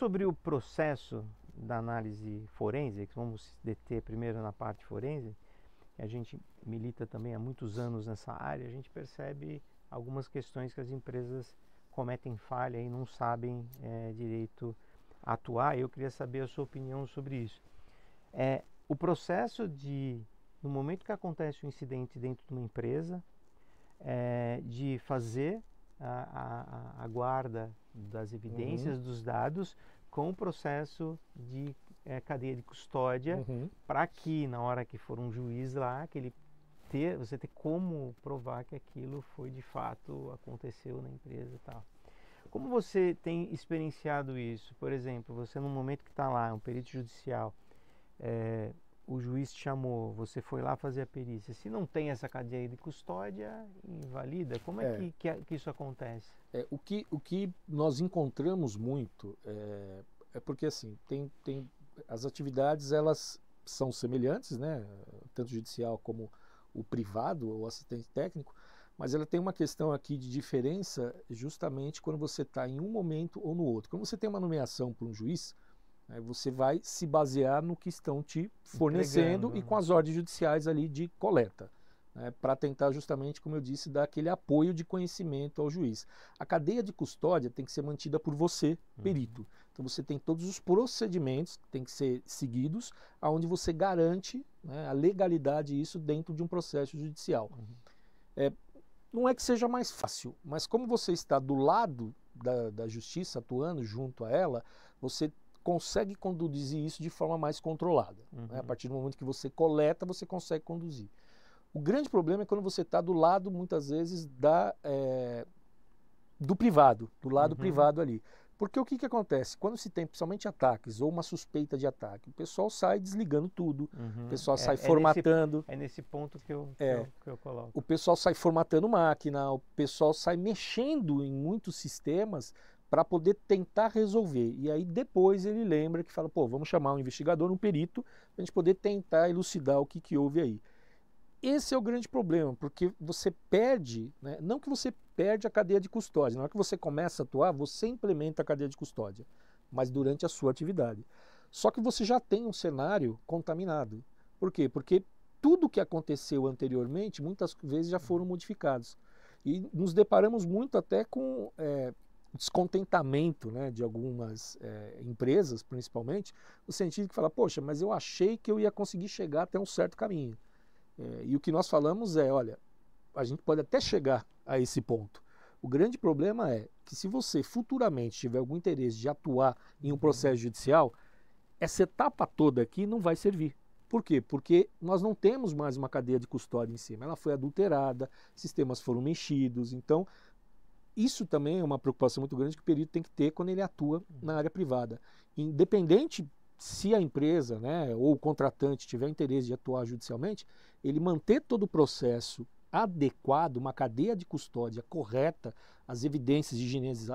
sobre o processo da análise forense, que vamos se deter primeiro na parte forense, a gente milita também há muitos anos nessa área, a gente percebe algumas questões que as empresas cometem falha e não sabem direito atuar. Eu queria saber a sua opinião sobre isso. O processo no momento que acontece um incidente dentro de uma empresa, de fazer a guarda das evidências, dos dados, com o processo de cadeia de custódia, para que na hora que for um juiz lá, que você ter como provar que aquilo foi de fato, aconteceu na empresa e tal. Como você tem experienciado isso? Por exemplo, você no momento que está lá, um perito judicial, o juiz te chamou, você foi lá fazer a perícia. Se não tem essa cadeia de custódia, invalida? Como é que isso acontece? O que nós encontramos muito porque assim, as atividades elas são semelhantes, né? Tanto o judicial como o privado, o assistente técnico, mas ela tem uma questão aqui de diferença justamente quando você está em um momento ou no outro. Quando você tem uma nomeação por um juiz, você vai se basear no que estão te fornecendo e com as ordens judiciais ali de coleta, para tentar justamente, como eu disse, dar aquele apoio de conhecimento ao juiz. A cadeia de custódia tem que ser mantida por você, perito. Então você tem todos os procedimentos que têm que ser seguidos, onde você garante a legalidade disso dentro de um processo judicial. Não é que seja mais fácil, mas como você está do lado da justiça, atuando junto a ela, você consegue conduzir isso de forma mais controlada. A partir do momento que você coleta, você consegue conduzir. O grande problema é quando você está do lado, muitas vezes, do privado, do lado privado ali. Porque o que acontece? Quando se tem principalmente ataques ou uma suspeita de ataque, o pessoal sai desligando tudo, o pessoal sai formatando. Nesse ponto que eu coloco. O pessoal sai formatando máquina, o pessoal sai mexendo em muitos sistemas para poder tentar resolver. E aí depois ele lembra que fala, pô, vamos chamar um investigador, um perito, para a gente poder tentar elucidar o que houve aí. Esse é o grande problema, porque você perde, não que você perde a cadeia de custódia, na hora que você começa a atuar, você implementa a cadeia de custódia, mas durante a sua atividade. Só que você já tem um cenário contaminado. Por quê? Porque tudo que aconteceu anteriormente, muitas vezes já foram modificados. E nos deparamos muito até com descontentamento de algumas empresas, principalmente, no sentido que fala, poxa, mas eu achei que eu ia conseguir chegar até um certo caminho. E o que nós falamos olha, a gente pode até chegar a esse ponto. O grande problema é que se você futuramente tiver algum interesse de atuar em um processo judicial, essa etapa toda aqui não vai servir. Por quê? Porque nós não temos mais uma cadeia de custódia em cima. Ela foi adulterada, sistemas foram mexidos. Então, isso também é uma preocupação muito grande que o perito tem que ter quando ele atua na área privada. Independente se a empresa ou o contratante tiver interesse de atuar judicialmente, ele manter todo o processo adequado, uma cadeia de custódia correta, as evidências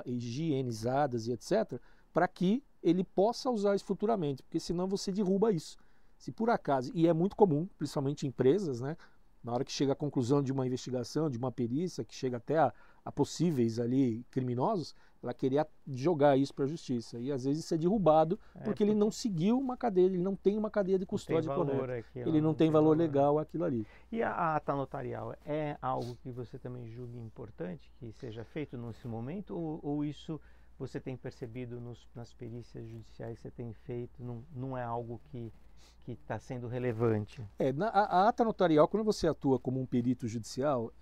higienizadas e etc., para que ele possa usar isso futuramente, porque senão você derruba isso. Se por acaso, e é muito comum, principalmente em empresas, na hora que chega à conclusão de uma investigação, de uma perícia, que chega até a possíveis ali criminosos, ela queria jogar isso para a justiça. E às vezes isso é derrubado porque ele não seguiu uma cadeia, ele não tem uma cadeia de custódia correta. Ele não tem valor legal aquilo ali. E a ata notarial é algo que você também julga importante que seja feito nesse momento? Ou isso você tem percebido nas perícias judiciais que você tem feito, não é algo que está sendo relevante? A ata notarial, quando você atua como um perito judicial,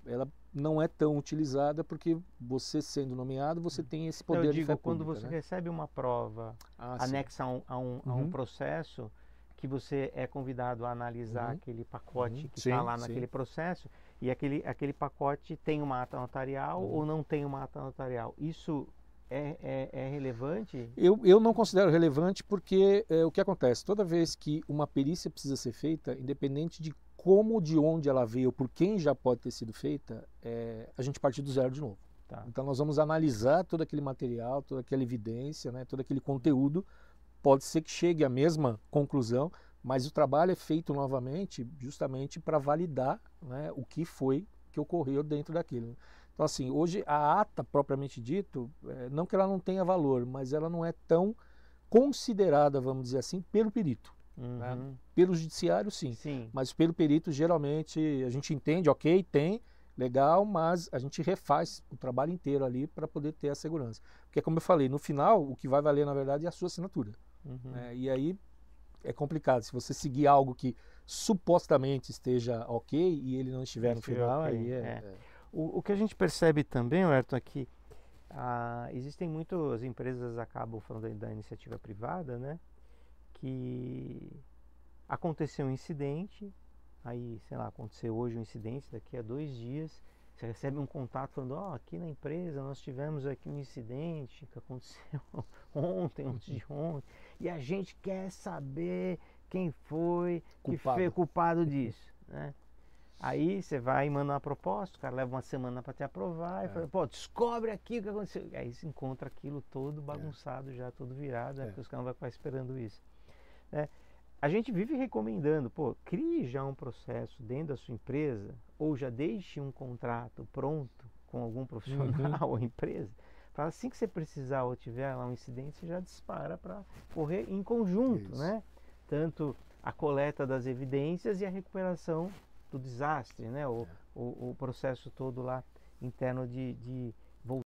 ela não é tão utilizada porque você sendo nomeado, você tem esse poder de fé pública. Quando você recebe uma prova anexa a um processo, que você é convidado a analisar aquele pacote que está lá naquele processo, e aquele pacote tem uma ata notarial ou não tem uma ata notarial. Isso é relevante? Eu não considero relevante porque o que acontece? Toda vez que uma perícia precisa ser feita, independente de como, de onde ela veio, por quem já pode ter sido feita, a gente parte do zero de novo. Tá. Então nós vamos analisar todo aquele material, toda aquela evidência, todo aquele conteúdo. Pode ser que chegue à mesma conclusão, mas o trabalho é feito novamente justamente para validar o que foi que ocorreu dentro daquilo. Então, assim, hoje a ata, propriamente dito, não que ela não tenha valor, mas ela não é tão considerada, vamos dizer assim, pelo perito. Né? Uhum. Pelo judiciário, sim. Sim. Mas pelo perito, geralmente, a gente entende, ok, tem, legal, mas a gente refaz o trabalho inteiro ali para poder ter a segurança. Porque, como eu falei, no final, o que vai valer, na verdade, é a sua assinatura. Uhum. E aí é complicado. Se você seguir algo que supostamente esteja ok e ele não estiver no final, Ok, aí O que a gente percebe também, Ayrton, é que existem muitas empresas, acabam falando da iniciativa privada, né? Que aconteceu um incidente, aí, sei lá, aconteceu hoje um incidente, daqui a 2 dias, você recebe um contato falando, aqui na empresa nós tivemos aqui um incidente que aconteceu ontem, antes de ontem, e a gente quer saber quem foi que foi culpado disso, né? Aí você vai e manda uma proposta, o cara leva uma semana para te aprovar e fala, pô, descobre aqui o que aconteceu. Aí você encontra aquilo todo bagunçado já, todo virado, porque os caras não vão ficar esperando isso. Né? A gente vive recomendando, pô, crie já um processo dentro da sua empresa, ou já deixe um contrato pronto com algum profissional ou empresa, para assim que você precisar ou tiver lá um incidente, você já dispara para correr em conjunto, né? Tanto a coleta das evidências e a recuperação do desastre, né? O processo todo lá interno de